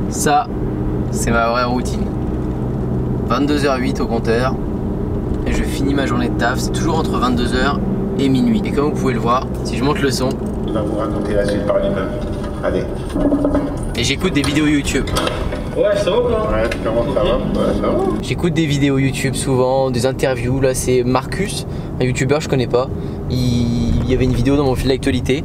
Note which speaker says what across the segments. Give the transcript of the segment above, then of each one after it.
Speaker 1: Ça, c'est ma vraie routine. 22h08 au compteur. Et je finis ma journée de taf. C'est toujours entre 22h et minuit. Et comme vous pouvez le voir, si je monte le son,
Speaker 2: il va vous raconter la suite par lui-même. Allez.
Speaker 1: Et j'écoute des vidéos YouTube.
Speaker 2: Ouais, ça va quoi? Ouais, comment ça va? Ouais, ça va.
Speaker 1: J'écoute des vidéos YouTube souvent, des interviews. Là, c'est Marcus, un YouTuber je connais pas. Il y avait une vidéo dans mon fil d'actualité.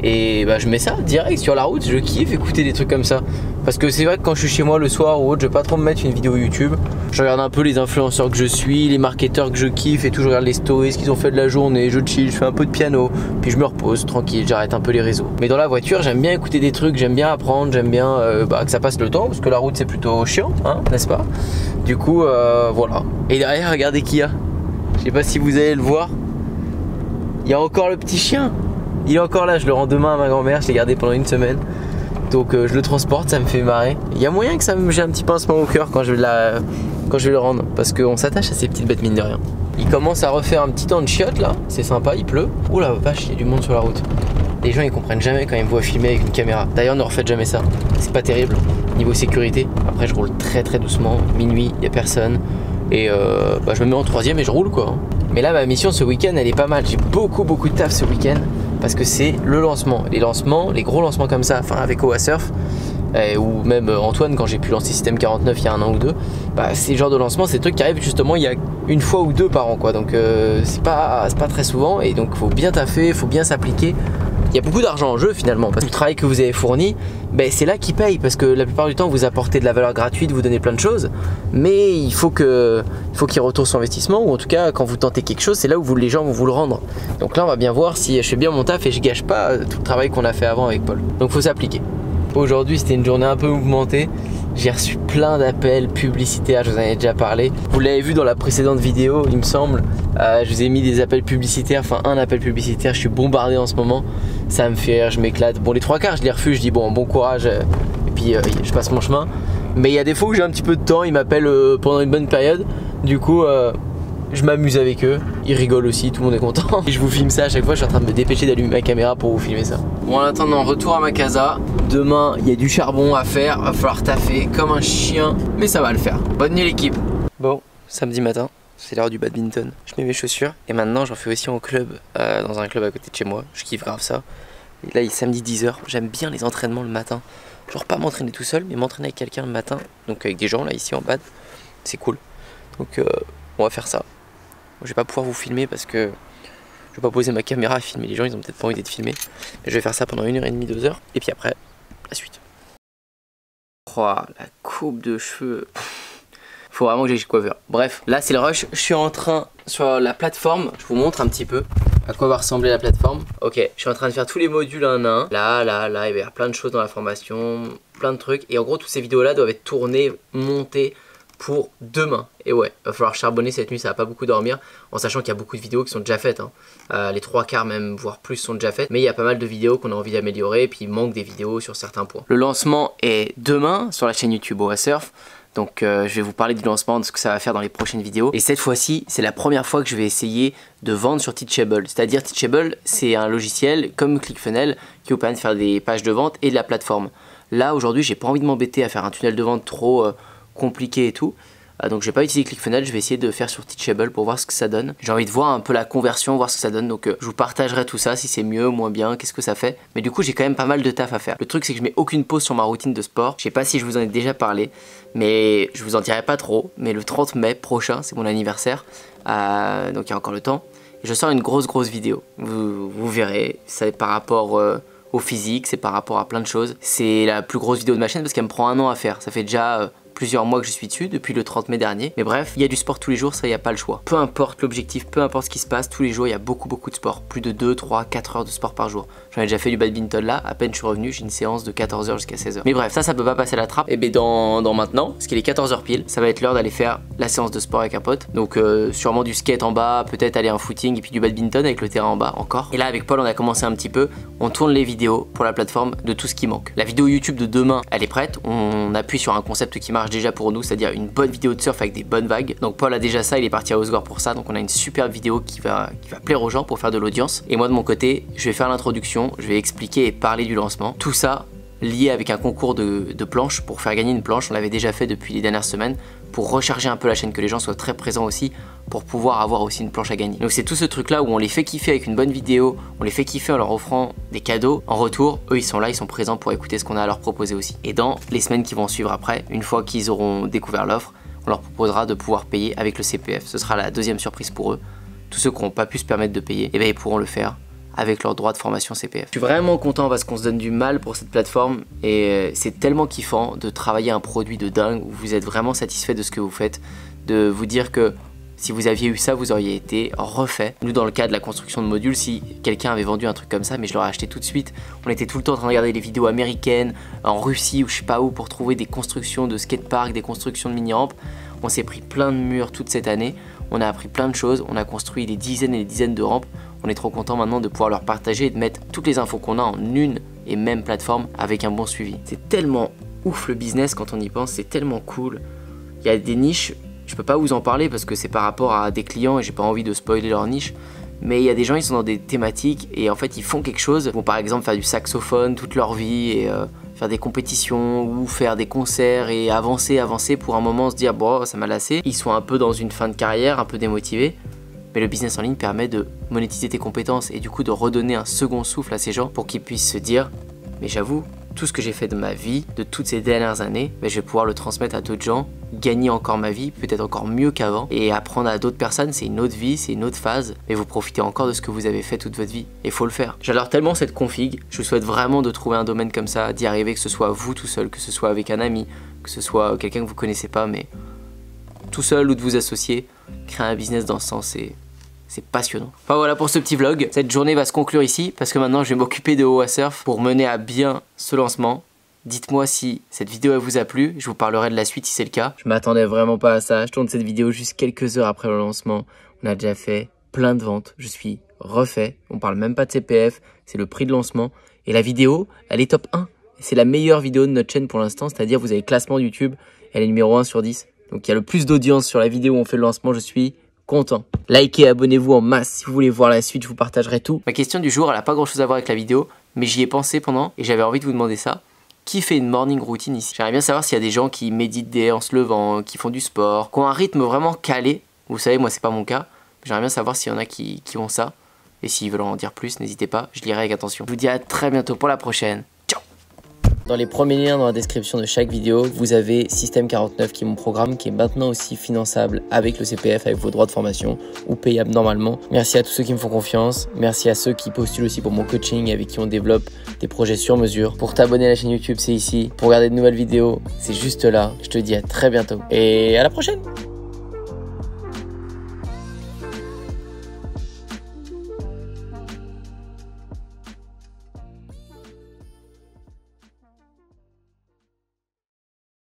Speaker 1: Et bah je mets ça direct sur la route, je kiffe écouter des trucs comme ça. Parce que c'est vrai que quand je suis chez moi le soir ou autre, je vais pas trop me mettre une vidéo YouTube. Je regarde un peu les influenceurs que je suis, les marketeurs que je kiffe et tout, je regarde les stories, ce qu'ils ont fait de la journée, je chill, je fais un peu de piano, puis je me repose tranquille, j'arrête un peu les réseaux. Mais dans la voiture, j'aime bien écouter des trucs, j'aime bien apprendre, j'aime bien que ça passe le temps, parce que la route c'est plutôt chiant, hein, n'est-ce pas? Du coup, voilà. Et derrière, regardez qui y a. Je sais pas si vous allez le voir. Il y a encore le petit chien. Il est encore là, je le rends demain à ma grand-mère, je l'ai gardé pendant une semaine. Donc je le transporte, ça me fait marrer. Il y a moyen que j'ai un petit pincement au cœur quand je vais le rendre. Parce qu'on s'attache à ces petites bêtes mine de rien. Il commence à refaire un petit temps de chiottes là, c'est sympa, il pleut. Oh la vache, il y a du monde sur la route. Les gens ils comprennent jamais quand ils me voient filmer avec une caméra. D'ailleurs ne refaites jamais ça, c'est pas terrible. Niveau sécurité, après je roule très doucement. Minuit, il n'y a personne. Et je me mets en troisième et je roule quoi. Mais là ma mission ce week-end elle est pas mal. J'ai beaucoup de taf ce week-end. Parce que c'est le lancement. Les lancements, les gros lancements comme ça, enfin avec OASurf, ou même Antoine quand j'ai pu lancer Système 49 il y a 1 an ou 2, bah, ces genres de lancements, c'est des trucs qui arrivent justement il y a une fois ou 2 par an quoi. Donc c'est pas très souvent et donc faut bien taffer, faut bien s'appliquer. Il y a beaucoup d'argent en jeu finalement parce que le travail que vous avez fourni, ben, c'est là qui paye parce que la plupart du temps vous apportez de la valeur gratuite, vous donnez plein de choses, mais il faut qu'il retourne son investissement ou en tout cas quand vous tentez quelque chose, c'est là où les gens vont vous le rendre. Donc là on va bien voir si je fais bien mon taf et je gâche pas tout le travail qu'on a fait avant avec Paul. Donc faut s'appliquer. Aujourd'hui c'était une journée un peu mouvementée. J'ai reçu plein d'appels publicitaires, je vous en ai déjà parlé. Vous l'avez vu dans la précédente vidéo, il me semble. Je vous ai mis des appels publicitaires, enfin un appel publicitaire. Je suis bombardé en ce moment. Ça me fait rire, je m'éclate. Bon, les 3 quarts, je les refuse. Je dis bon courage. Et puis je passe mon chemin. Mais il y a des fois où j'ai un petit peu de temps. Ils m'appellent pendant une bonne période. Du coup, je m'amuse avec eux. Ils rigolent aussi, tout le monde est content. Et je vous filme ça à chaque fois. Je suis en train de me dépêcher d'allumer ma caméra pour vous filmer ça. Bon, en attendant, retour à ma casa. Demain, il y a du charbon à faire. Va falloir taffer comme un chien. Mais ça va le faire. Bonne nuit l'équipe. Bon, samedi matin. C'est l'heure du badminton. Je mets mes chaussures. Et maintenant, j'en fais aussi en club. Dans un club à côté de chez moi. Je kiffe grave ça. Et là, il est samedi 10h. J'aime bien les entraînements le matin. Genre pas m'entraîner tout seul, mais m'entraîner avec quelqu'un le matin. Donc avec des gens là, ici en bad. C'est cool. Donc on va faire ça. Je vais pas pouvoir vous filmer parce que je vais pas poser ma caméra à filmer les gens, ils ont peut-être pas envie d'être filmés. Mais je vais faire ça pendant 1h30, 2h. Et puis après, la suite. Oh, la coupe de cheveux. Faut vraiment que j'aille chez le coiffeur. Bref, là c'est le rush. Je suis en train, sur la plateforme, je vous montre un petit peu à quoi va ressembler la plateforme. Ok, je suis en train de faire tous les modules un à un. Là, il va y avoir plein de choses dans la formation, plein de trucs. Et en gros, toutes ces vidéos-là doivent être tournées, montées pour demain. Et ouais, il va falloir charbonner cette nuit, ça va pas beaucoup dormir, en sachant qu'il y a beaucoup de vidéos qui sont déjà faites, hein. Les 3 quarts même, voire plus sont déjà faites, mais il y a pas mal de vidéos qu'on a envie d'améliorer, et puis il manque des vidéos sur certains points. Le lancement est demain sur la chaîne YouTube OASurf, donc je vais vous parler du lancement, de ce que ça va faire dans les prochaines vidéos. Et cette fois-ci, c'est la première fois que je vais essayer de vendre sur Teachable. C'est-à-dire Teachable, c'est un logiciel comme ClickFunnels qui vous permet de faire des pages de vente et de la plateforme. Là, aujourd'hui, j'ai pas envie de m'embêter à faire un tunnel de vente trop compliqué et tout. Donc je vais pas utiliser ClickFunnels, je vais essayer de faire sur Teachable pour voir ce que ça donne. J'ai envie de voir un peu la conversion, voir ce que ça donne. Donc je vous partagerai tout ça, si c'est mieux, moins bien, qu'est-ce que ça fait. Mais du coup j'ai quand même pas mal de taf à faire. Le truc c'est que je mets aucune pause sur ma routine de sport. Je sais pas si je vous en ai déjà parlé, mais je vous en dirai pas trop. Mais le 30 mai prochain, c'est mon anniversaire. Donc il y a encore le temps. Et je sors une grosse vidéo. Vous verrez, c'est par rapport au physique, c'est par rapport à plein de choses. C'est la plus grosse vidéo de ma chaîne parce qu'elle me prend 1 an à faire. Ça fait déjà plusieurs mois que je suis dessus, depuis le 30 mai dernier. Mais bref, il y a du sport tous les jours, ça, il n'y a pas le choix. Peu importe l'objectif, peu importe ce qui se passe, tous les jours, il y a beaucoup de sport. Plus de 2, 3, 4 heures de sport par jour. J'en ai déjà fait du badminton là, à peine je suis revenu, j'ai une séance de 14h jusqu'à 16h. Mais bref, ça peut pas passer la trappe. Et bien dans maintenant, parce qu'il est 14h pile, ça va être l'heure d'aller faire la séance de sport avec un pote. Donc sûrement du skate en bas, peut-être aller un footing et puis du badminton avec le terrain en bas encore. Et là avec Paul, on a commencé un petit peu, on tourne les vidéos pour la plateforme de tout ce qui manque. La vidéo YouTube de demain, elle est prête. On appuie sur un concept qui marche déjà pour nous, c'est-à-dire une bonne vidéo de surf avec des bonnes vagues. Donc Paul a déjà ça, il est parti à Osgore pour ça. Donc on a une superbe vidéo qui va plaire aux gens pour faire de l'audience. Et moi de mon côté, je vais faire l'introduction, je vais expliquer et parler du lancement. Tout ça lié avec un concours de planches pour faire gagner une planche. On l'avait déjà fait depuis les dernières semaines pour recharger un peu la chaîne, que les gens soient très présents aussi pour pouvoir avoir aussi une planche à gagner. Donc c'est tout ce truc là où on les fait kiffer avec une bonne vidéo, on les fait kiffer en leur offrant des cadeaux. En retour, eux ils sont là, ils sont présents pour écouter ce qu'on a à leur proposer aussi. Et dans les semaines qui vont suivre après, une fois qu'ils auront découvert l'offre, on leur proposera de pouvoir payer avec le CPF. Ce sera la deuxième surprise pour eux. Tous ceux qui n'ont pas pu se permettre de payer, ils pourront le faire avec leur droit de formation CPF. Je suis vraiment content parce qu'on se donne du mal pour cette plateforme et c'est tellement kiffant de travailler un produit de dingue où vous êtes vraiment satisfait de ce que vous faites, de vous dire que si vous aviez eu ça, vous auriez été refait. Nous, dans le cas de la construction de modules, si quelqu'un avait vendu un truc comme ça, mais je l'aurais acheté tout de suite, on était tout le temps en train de regarder les vidéos américaines, en Russie ou je sais pas où, pour trouver des constructions de skatepark, des constructions de mini-rampes. On s'est pris plein de murs toute cette année, on a appris plein de choses, on a construit des dizaines et des dizaines de rampes. On est trop content maintenant de pouvoir leur partager et de mettre toutes les infos qu'on a en une et même plateforme avec un bon suivi. C'est tellement ouf le business quand on y pense, c'est tellement cool. Il y a des niches, je peux pas vous en parler parce que c'est par rapport à des clients et j'ai pas envie de spoiler leur niche. Mais il y a des gens, ils sont dans des thématiques et en fait ils font quelque chose. Ils vont par exemple faire du saxophone toute leur vie et faire des compétitions ou faire des concerts et avancer pour un moment se dire bon ça m'a lassé. Ils sont un peu dans une fin de carrière, un peu démotivés. Mais le business en ligne permet de monétiser tes compétences et du coup de redonner un second souffle à ces gens pour qu'ils puissent se dire mais j'avoue, tout ce que j'ai fait de ma vie, de toutes ces dernières années, je vais pouvoir le transmettre à d'autres gens, gagner encore ma vie, peut-être encore mieux qu'avant et apprendre à d'autres personnes, c'est une autre vie, c'est une autre phase mais vous profitez encore de ce que vous avez fait toute votre vie et il faut le faire. J'adore tellement cette config, je vous souhaite vraiment de trouver un domaine comme ça, d'y arriver, que ce soit vous tout seul, que ce soit avec un ami, que ce soit quelqu'un que vous connaissez pas mais tout seul ou de vous associer, créer un business dans ce sens, c'est passionnant. Enfin voilà pour ce petit vlog. Cette journée va se conclure ici parce que maintenant je vais m'occuper de Oa Surf pour mener à bien ce lancement. Dites-moi si cette vidéo elle vous a plu, je vous parlerai de la suite si c'est le cas. Je m'attendais vraiment pas à ça, je tourne cette vidéo juste quelques heures après le lancement. On a déjà fait plein de ventes, je suis refait, on parle même pas de CPF, c'est le prix de lancement. Et la vidéo, elle est top 1. C'est la meilleure vidéo de notre chaîne pour l'instant, c'est-à-dire vous avez le classement de YouTube, elle est numéro 1 sur 10. Donc il y a le plus d'audience sur la vidéo où on fait le lancement, je suis content. Likez, abonnez-vous en masse si vous voulez voir la suite, je vous partagerai tout. Ma question du jour, elle n'a pas grand chose à voir avec la vidéo, mais j'y ai pensé pendant et j'avais envie de vous demander ça. Qui fait une morning routine ici? J'aimerais bien savoir s'il y a des gens qui méditent en se levant, qui font du sport, qui ont un rythme vraiment calé. Vous savez, moi c'est pas mon cas. J'aimerais bien savoir s'il y en a qui ont ça. Et s'ils veulent en dire plus, n'hésitez pas, je lirai avec attention. Je vous dis à très bientôt pour la prochaine. Dans les premiers liens dans la description de chaque vidéo, vous avez Système 49 qui est mon programme qui est maintenant aussi finançable avec le CPF, avec vos droits de formation ou payable normalement. Merci à tous ceux qui me font confiance. Merci à ceux qui postulent aussi pour mon coaching et avec qui on développe des projets sur mesure. Pour t'abonner à la chaîne YouTube, c'est ici. Pour regarder de nouvelles vidéos, c'est juste là. Je te dis à très bientôt et à la prochaine.